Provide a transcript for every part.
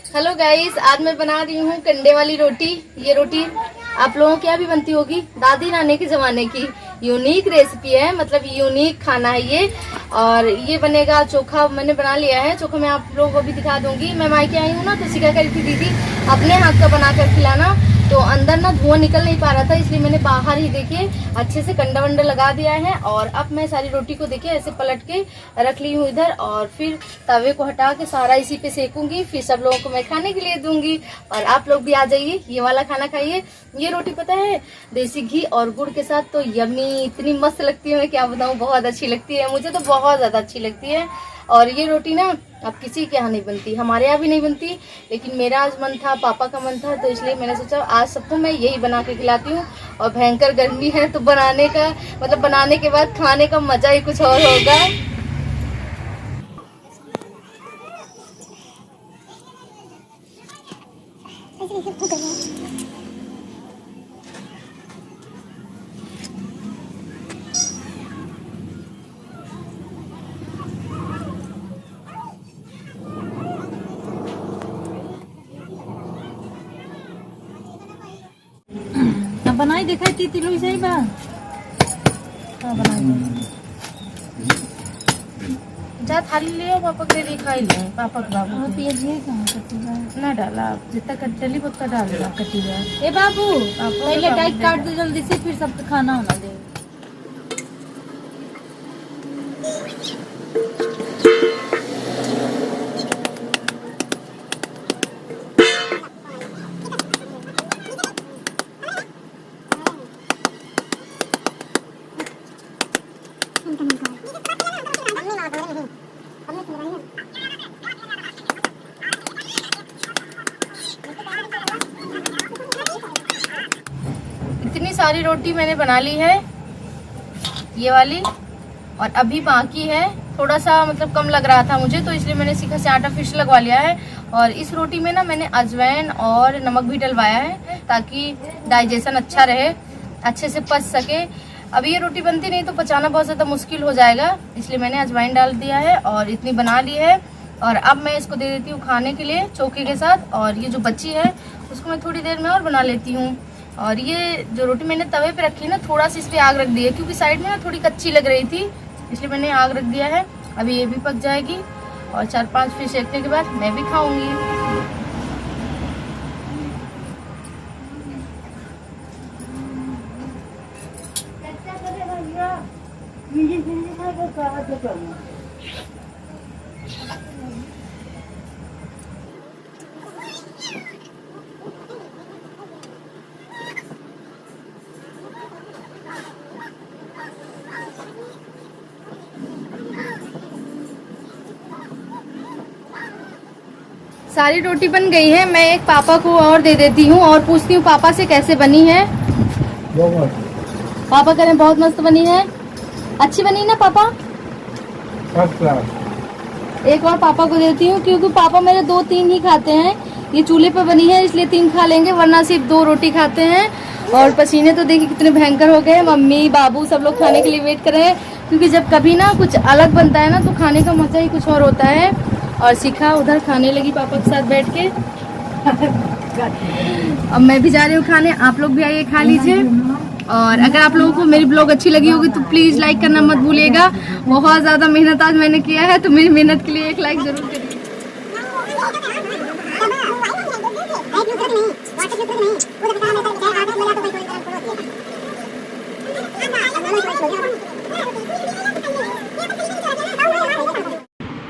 Hello guys, आज मैं बना रही हूँ कंडे वाली रोटी। ये रोटी आप लोगों के यहाँ भी बनती होगी, दादी नानी के जमाने की यूनिक रेसिपी है, मतलब यूनिक खाना है ये। और ये बनेगा चोखा, मैंने बना लिया है चोखा, मैं आप लोगों को भी दिखा दूंगी। मैं मायके आई हूँ ना, तो सिखा करी थी दीदी अपने हाथ का बना कर खिलाना, तो अंदर ना धुआं निकल नहीं पा रहा था, इसलिए मैंने बाहर ही देखिए अच्छे से कंडा वंडा लगा दिया है। और अब मैं सारी रोटी को देखिए ऐसे पलट के रख ली हूँ इधर, और फिर तवे को हटा के सारा इसी पे सेकूंगी, फिर सब लोगों को मैं खाने के लिए दूंगी। और आप लोग भी आ जाइए, ये वाला खाना खाइए। ये रोटी पता है देसी घी और गुड़ के साथ तो यम्मी, इतनी मस्त लगती है, मैं क्या बताऊँ, बहुत अच्छी लगती है, मुझे तो बहुत ज्यादा अच्छी लगती है। और ये रोटी ना अब किसी के यहाँ नहीं बनती, हमारे यहाँ भी नहीं बनती, लेकिन मेरा आज मन था, पापा का मन था, तो इसलिए मैंने सोचा आज सबको मैं यही बना के खिलाती हूँ। और भयंकर गर्मी है, तो बनाने का मतलब बनाने के बाद खाने का मजा ही कुछ और होगा। बनाई दिखाई तीती लोग सही बा बनाई जा थाली ले आओ, पापा के लिए खाई ले, पापा के बाबू के। पियाज है कहाँ कटीबा ना डाला, जितना कटली उतना डाल देगा कटीगा। ए बाबू पहले डाइट काट दे जल्दी से, फिर सबको खाना होना दे। इतनी सारी रोटी मैंने बना ली है ये वाली, और अभी बाकी है, थोड़ा सा मतलब कम लग रहा था मुझे, तो इसलिए मैंने सीखा से आटा फिश लगवा लिया है। और इस रोटी में ना मैंने अजवाइन और नमक भी डलवाया है, ताकि डाइजेशन अच्छा रहे, अच्छे से पच सके। अब ये रोटी बनती नहीं तो पचाना बहुत ज़्यादा मुश्किल हो जाएगा, इसलिए मैंने अजवाइन डाल दिया है और इतनी बना ली है। और अब मैं इसको दे देती हूँ खाने के लिए चोखे के साथ, और ये जो बची है उसको मैं थोड़ी देर में और बना लेती हूँ। और ये जो रोटी मैंने तवे पे रखी है ना, थोड़ा सा इस पे आग रख दी है, क्योंकि साइड में ना थोड़ी कच्ची लग रही थी, इसलिए मैंने आग रख दिया है। अभी ये भी पक जाएगी और 4-5 फिर सेकने के बाद मैं भी खाऊंगी। सारी रोटी बन गई है, मैं एक पापा को और दे देती हूँ और पूछती हूँ पापा से कैसे बनी है। पापा कह रहे हैं बहुत मस्त बनी है, अच्छी बनी ना पापा? एक और पापा को देती हूँ, क्योंकि पापा मेरे 2-3 ही खाते हैं, ये चूल्हे पे बनी है इसलिए 3 खा लेंगे, वरना सिर्फ 2 रोटी खाते हैं। और पसीने तो देखिए कितने भयंकर हो गए, मम्मी बाबू सब लोग खाने के लिए वेट कर रहे हैं, क्योंकि जब कभी ना कुछ अलग बनता है ना तो खाने का मजा ही कुछ और होता है। और शिखा उधर खाने लगी पापा के साथ बैठ के। अब मैं भी जा रही हूँ खाने, आप लोग भी आइए खा लीजिए। और अगर आप लोगों को मेरी ब्लॉग अच्छी लगी होगी तो प्लीज लाइक करना मत भूलिएगा, बहुत ज्यादा मेहनत आज मैंने किया है, तो मेरी मेहनत के लिए एक लाइक जरूर करिए।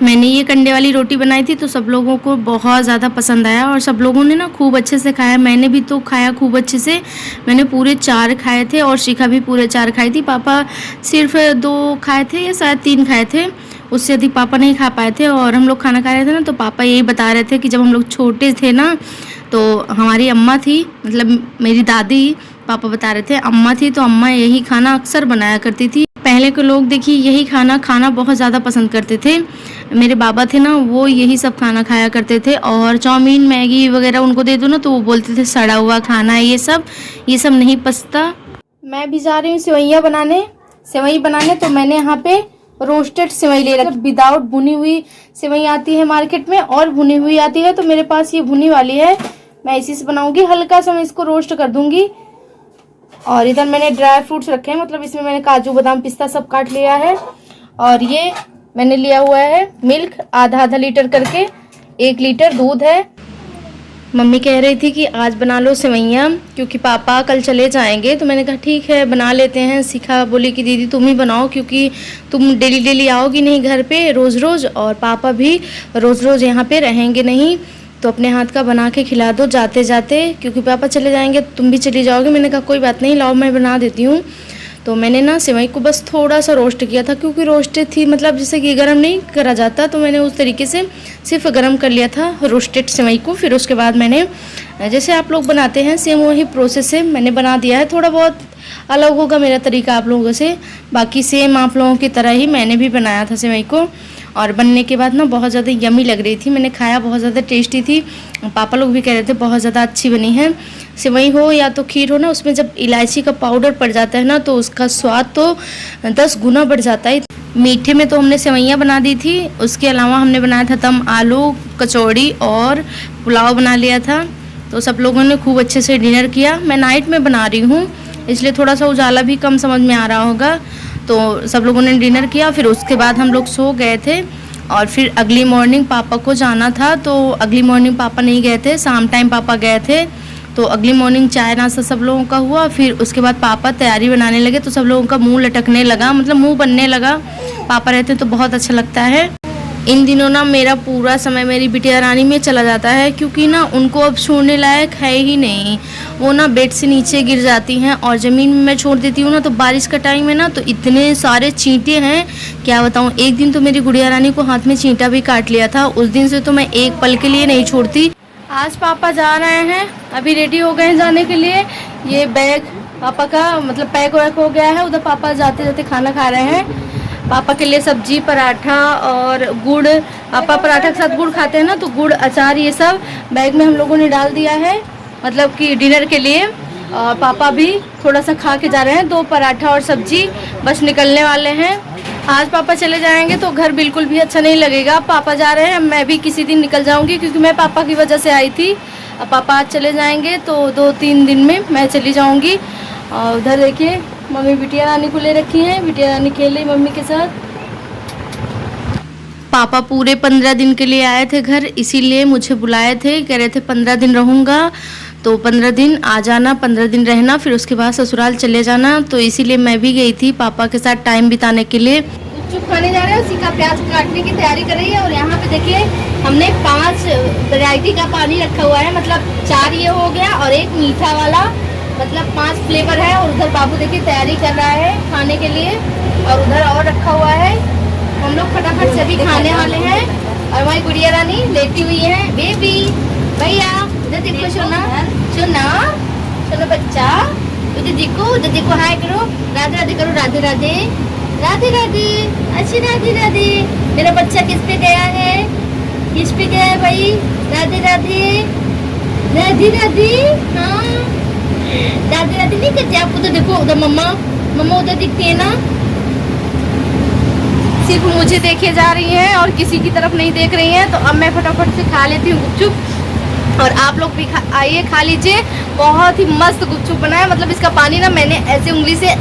मैंने ये कंडे वाली रोटी बनाई थी, तो सब लोगों को बहुत ज़्यादा पसंद आया और सब लोगों ने ना खूब अच्छे से खाया। मैंने भी तो खाया खूब अच्छे से, मैंने पूरे 4 खाए थे और शिखा भी पूरे 4 खाई थी। पापा सिर्फ 2 खाए थे या शायद 3 खाए थे, उससे अधिक पापा नहीं खा पाए थे। और हम लोग खाना खा रहे थे ना, तो पापा यही बता रहे थे कि जब हम लोग छोटे थे ना, तो हमारी अम्मा थी, मतलब मेरी दादी, पापा बता रहे थे अम्मा थी, तो अम्मा यही खाना अक्सर बनाया करती थी। पहले के लोग देखिए यही खाना बहुत ज़्यादा पसंद करते थे। मेरे बाबा थे ना, वो यही सब खाना खाया करते थे। और चाउमीन मैगी वगैरह उनको दे दो ना, तो वो बोलते थे सड़ा हुआ खाना है, ये सब नहीं पसता। मैं भी जा रही हूँ सेवैयाँ बनाने। तो मैंने यहाँ पे रोस्टेड सेवई ले रखी, विदाउट भुनी हुई सेवई आती है मार्केट में और भुनी हुई आती है, तो मेरे पास ये भुनी वाली है, मैं इसी से बनाऊंगी। हल्का सा मैं इसको रोस्ट कर दूंगी। और इधर मैंने ड्राई फ्रूट्स रखे हैं, मतलब इसमें मैंने काजू बादाम पिस्ता सब काट लिया है। और ये मैंने लिया हुआ है मिल्क आधा आधा लीटर करके, 1 लीटर दूध है। मम्मी कह रही थी कि आज बना लो सेवैयाँ, क्योंकि पापा कल चले जाएंगे। तो मैंने कहा ठीक है बना लेते हैं। सिखा बोली कि दीदी तुम ही बनाओ, क्योंकि तुम डेली डेली आओगी नहीं घर पे रोज़ रोज़, और पापा भी रोज़ रोज़ यहाँ पे रहेंगे नहीं, तो अपने हाथ का बना के खिला दो जाते जाते, क्योंकि पापा चले जाएंगे तुम भी चली जाओगे। मैंने कहा कोई बात नहीं, लाओ मैं बना देती हूँ। तो मैंने ना सेवई को बस थोड़ा सा रोस्ट किया था, क्योंकि रोस्टेड थी, मतलब जैसे कि गरम नहीं करा जाता, तो मैंने उस तरीके से सिर्फ गरम कर लिया था रोस्टेड सेवई को। फिर उसके बाद मैंने जैसे आप लोग बनाते हैं सेम वही प्रोसेस से मैंने बना दिया है। थोड़ा बहुत अलग होगा मेरा तरीका आप लोगों से, बाकी सेम आप लोगों की तरह ही मैंने भी बनाया था सेवई को। और बनने के बाद ना बहुत ज़्यादा यमी लग रही थी, मैंने खाया, बहुत ज़्यादा टेस्टी थी। पापा लोग भी कह रहे थे बहुत ज़्यादा अच्छी बनी है। सेवई हो या तो खीर हो ना, उसमें जब इलायची का पाउडर पड़ जाता है ना, तो उसका स्वाद तो 10 गुना बढ़ जाता है। मीठे में तो हमने सेवैयाँ बना दी थी, उसके अलावा हमने बनाया था दम आलू कचौड़ी और पुलाव बना लिया था। तो सब लोगों ने खूब अच्छे से डिनर किया। मैं नाइट में बना रही हूँ, इसलिए थोड़ा सा उजाला भी कम समझ में आ रहा होगा। तो सब लोगों ने डिनर किया, फिर उसके बाद हम लोग सो गए थे। और फिर अगली मॉर्निंग पापा को जाना था, तो अगली मॉर्निंग पापा नहीं गए थे, शाम टाइम पापा गए थे। तो अगली मॉर्निंग चाय नाश्ता सब लोगों का हुआ। फिर उसके बाद पापा तैयारी बनाने लगे, तो सब लोगों का मुंह लटकने लगा, मतलब मुंह बनने लगा। पापा रहते तो बहुत अच्छा लगता है। इन दिनों ना मेरा पूरा समय मेरी बिटिया रानी में चला जाता है, क्योंकि ना उनको अब छोड़ने लायक है ही नहीं। वो ना बेड से नीचे गिर जाती हैं, और ज़मीन में मैं छोड़ देती हूँ ना, तो बारिश का टाइम है ना, तो इतने सारे चींटे हैं क्या बताऊँ। एक दिन तो मेरी गुड़िया रानी को हाथ में चींटा भी काट लिया था, उस दिन से तो मैं एक पल के लिए नहीं छोड़ती। आज पापा जा रहे हैं, अभी रेडी हो गए हैं जाने के लिए। ये बैग पापा का मतलब पैक वैक हो गया है, उधर पापा जाते जाते खाना खा रहे हैं। पापा के लिए सब्जी पराठा और गुड़, पापा पराठा के साथ गुड़ खाते हैं ना, तो गुड़ अचार ये सब बैग में हम लोगों ने डाल दिया है, मतलब कि डिनर के लिए। और पापा भी थोड़ा सा खा के जा रहे हैं, 2 पराठा और सब्जी, बस निकलने वाले हैं। आज पापा चले जाएंगे तो घर बिल्कुल भी अच्छा नहीं लगेगा। पापा जा रहे हैं, मैं भी किसी दिन निकल जाऊंगी, क्योंकि मैं पापा की वजह से आई थी। अब पापा आज चले जाएंगे तो 2-3 दिन में मैं चली जाऊंगी। और उधर देखिए मम्मी बिटिया रानी को ले रखी है, बिटिया रानी खेल रही मम्मी के साथ। पापा पूरे 15 दिन के लिए आए थे घर, इसीलिए मुझे बुलाए थे, कह रहे थे 15 दिन रहूँगा, तो 15 दिन आ जाना, 15 दिन रहना, फिर उसके बाद ससुराल चले जाना। तो इसीलिए मैं भी गई थी पापा के साथ टाइम बिताने के लिए। गुपचुप खाने जा रहे हैं, उसी का प्याज काटने की तैयारी कर रही है। और यहाँ पे देखिए हमने 5 वैरायटी का पानी रखा हुआ है, मतलब 4 ये हो गया और 1 मीठा वाला, मतलब 5 फ्लेवर है। और उधर बाबू देखिए तैयारी कर रहा है खाने के लिए, और उधर और रखा हुआ है। हम लोग फटाफट से भी खाने वाले हैं। और हमारी गुड़िया रानी लेटी हुई है, बेबी भैया इधर देखो, सोना सोना सोना बच्चा, दीदी को हाय करो, राधे राधे करो, राधे राधे राधे राधे, अच्छी राधे राधे। मेरा बच्चा किस पे गया है, किस पे गया है भाई, राधे राधे राधे राधे। हाँ राधे राधे नहीं करते आपको, तो देखो उधर मम्मा मम्मा उधर दिखती है ना, सिर्फ मुझे देखे जा रही हैं और किसी की तरफ नहीं देख रही हैं। तो अब मैं फटाफट से खा लेती हूँ गुपचुप, और आप लोग भी आइए खा लीजिए। बहुत ही मस्त गुपचुप बना है, मतलब इसका पानी ना मैंने ऐसे उंगली से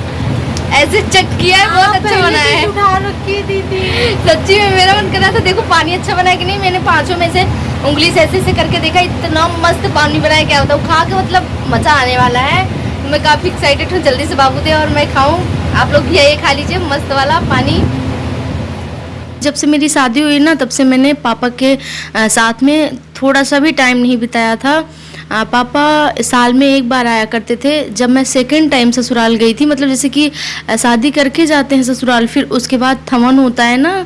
ऐसे चेक किया है, बहुत अच्छा बना है। उठा रखी दीदी, सच्ची में मेरा मन कर रहा था देखो पानी अच्छा बना है कि नहीं। मैंने 5 में से उंगली से ऐसे करके देखा, इतना मस्त पानी बना है, क्या बताऊँ। खा के मतलब मजा आने वाला है। मैं काफी एक्साइटेड हूँ, जल्दी से बाबू दे और मैं खाऊं। आप लोग भी आइए खा लीजिए मस्त वाला पानी। जब से मेरी शादी हुई ना, तब से मैंने पापा के साथ में थोड़ा सा भी टाइम नहीं बिताया था। पापा साल में 1 बार आया करते थे। जब मैं सेकंड टाइम ससुराल गई थी, मतलब जैसे कि शादी करके जाते हैं ससुराल, फिर उसके बाद थमन होता है ना,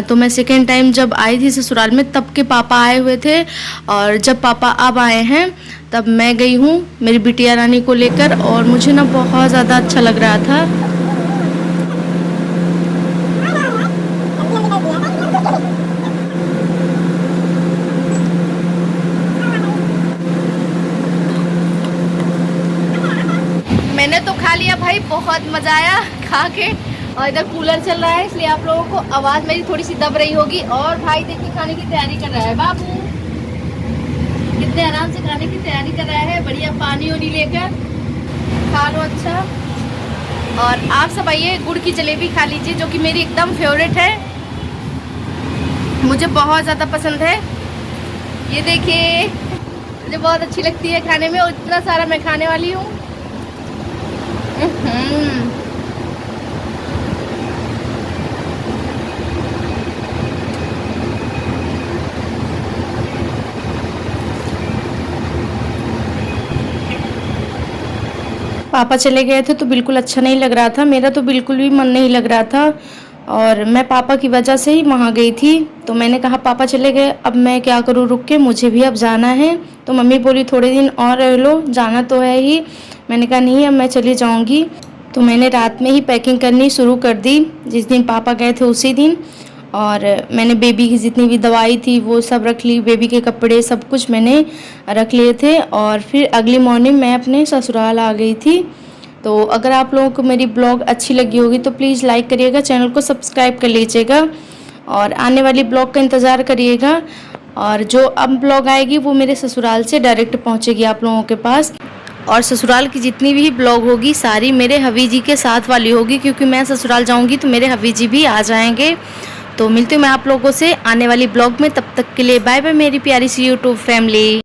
तो मैं सेकंड टाइम जब आई थी ससुराल में, तब के पापा आए हुए थे। और जब पापा अब आए हैं तब मैं गई हूँ मेरी बिटिया रानी को लेकर, और मुझे ना बहुत ज़्यादा अच्छा लग रहा था। मैंने तो खा लिया भाई, बहुत मज़ा आया खा के। और इधर कूलर चल रहा है, इसलिए आप लोगों को आवाज मेरी थोड़ी सी दब रही होगी। और भाई देखिए खाने की तैयारी कर रहा है, बाबू कितने आराम से खाने की तैयारी कर रहा है, बढ़िया पानी वानी लेकर। खा लो अच्छा। और आप सब आइए गुड़ की जलेबी खा लीजिए, जो कि मेरी एकदम फेवरेट है, मुझे बहुत ज़्यादा पसंद है। ये देखिए मुझे बहुत अच्छी लगती है खाने में, और इतना सारा मैं खाने वाली हूँ। पापा चले गए थे तो बिल्कुल अच्छा नहीं लग रहा था, मेरा तो बिल्कुल भी मन नहीं लग रहा था। और मैं पापा की वजह से ही वहाँ गई थी, तो मैंने कहा पापा चले गए, अब मैं क्या करूँ रुक के, मुझे भी अब जाना है। तो मम्मी बोली थोड़े दिन और रह लो, जाना तो है ही। मैंने कहा नहीं अब मैं चली जाऊँगी। तो मैंने रात में ही पैकिंग करनी शुरू कर दी, जिस दिन पापा गए थे उसी दिन। और मैंने बेबी की जितनी भी दवाई थी वो सब रख ली, बेबी के कपड़े सब कुछ मैंने रख लिए थे। और फिर अगली मॉर्निंग मैं अपने ससुराल आ गई थी। तो अगर आप लोगों को मेरी ब्लॉग अच्छी लगी होगी तो प्लीज़ लाइक करिएगा, चैनल को सब्सक्राइब कर लीजिएगा और आने वाली ब्लॉग का इंतज़ार करिएगा। और जो अब ब्लॉग आएगी वो मेरे ससुराल से डायरेक्ट पहुंचेगी आप लोगों के पास। और ससुराल की जितनी भी ब्लॉग होगी सारी मेरे हवी जी के साथ वाली होगी, क्योंकि मैं ससुराल जाऊंगी तो मेरे हवी जी भी आ जाएंगे। तो मिलती हूँ मैं आप लोगों से आने वाली ब्लॉग में, तब तक के लिए बाय बाय मेरी प्यारी सी यूट्यूब फैमिली।